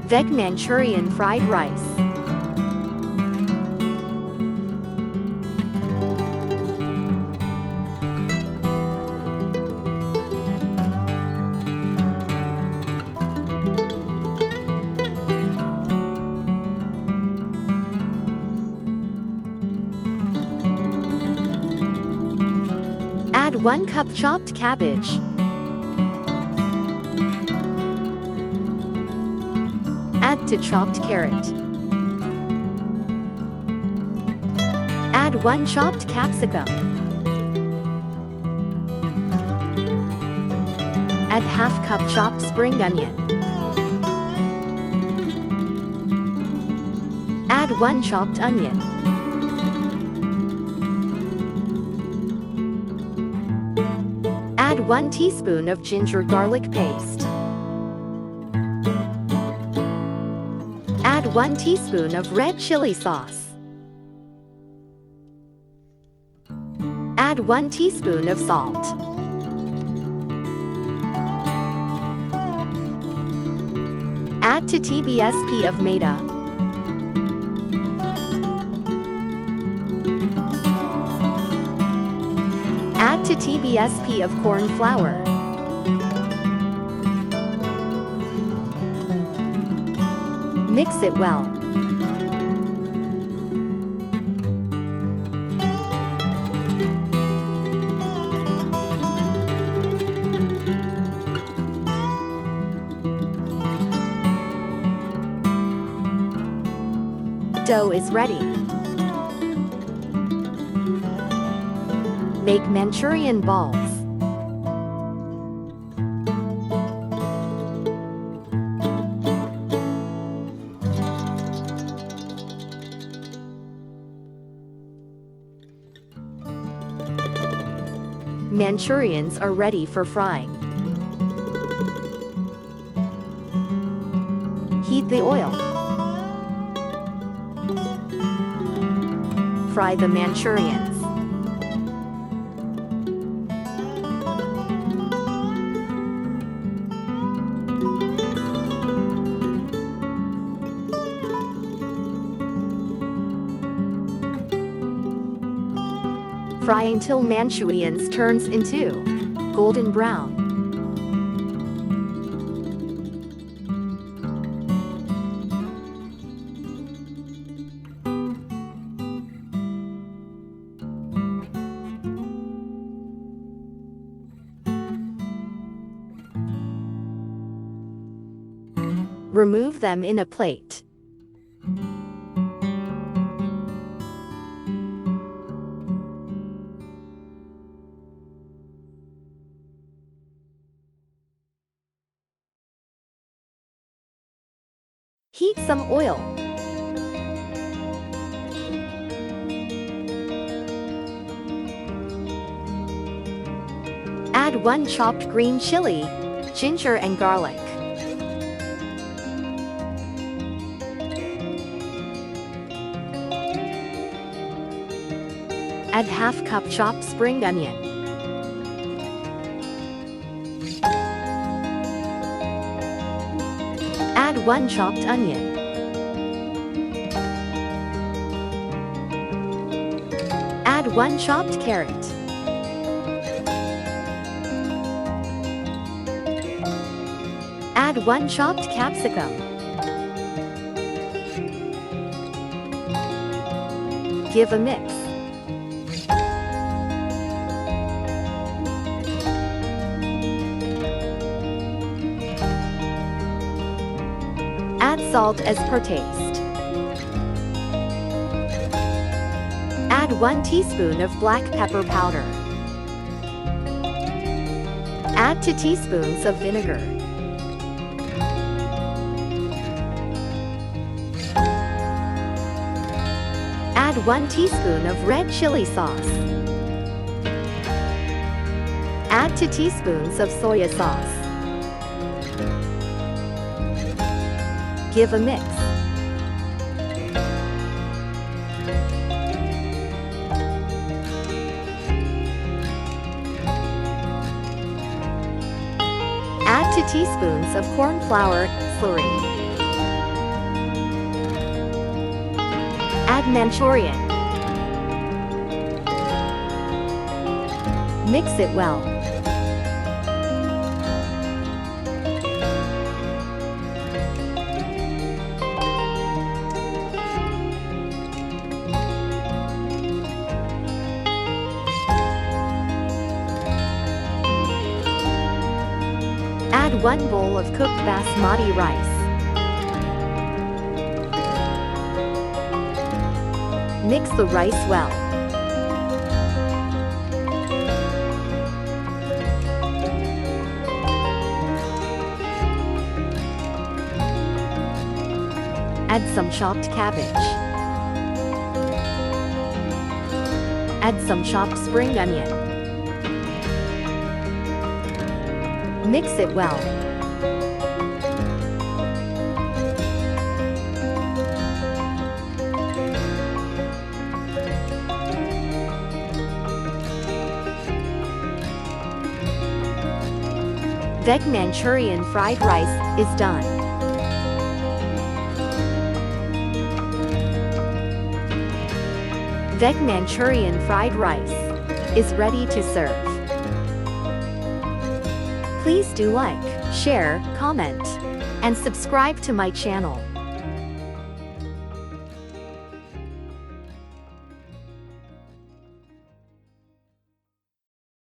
Veg Manchurian fried rice. Add 1 cup chopped cabbage. Add to chopped carrot. Add 1 chopped capsicum. Add half cup chopped spring onion. Add 1 chopped onion. Add 1 teaspoon of ginger garlic paste. Add 1 teaspoon of red chili sauce. Add 1 teaspoon of salt. Add to tablespoon of maida. Add to tablespoon of corn flour. Mix it well. Dough is ready. Make Manchurian balls. Manchurians are ready for frying. Heat the oil. Fry the Manchurians. Fry until Manchurians turns into golden brown. Remove them in a plate. Heat some oil. Add 1 chopped green chili, ginger and garlic. Add half cup chopped spring onion. Add 1 chopped onion. Add 1 chopped carrot. Add 1 chopped capsicum. Give a mix. Add salt as per taste. Add 1 teaspoon of black pepper powder. Add 2 teaspoons of vinegar. Add 1 teaspoon of red chili sauce. Add 2 teaspoons of soy sauce. Give a mix. Add 2 teaspoons of corn flour, slurry. Add manchurian. Mix it well. Add 1 bowl of cooked basmati rice. Mix the rice well. Add some chopped cabbage. Add some chopped spring onion. Mix it well. Veggie Manchurian fried rice is done. Veggie Manchurian fried rice is ready to serve. Please do like, share, comment, and subscribe to my channel.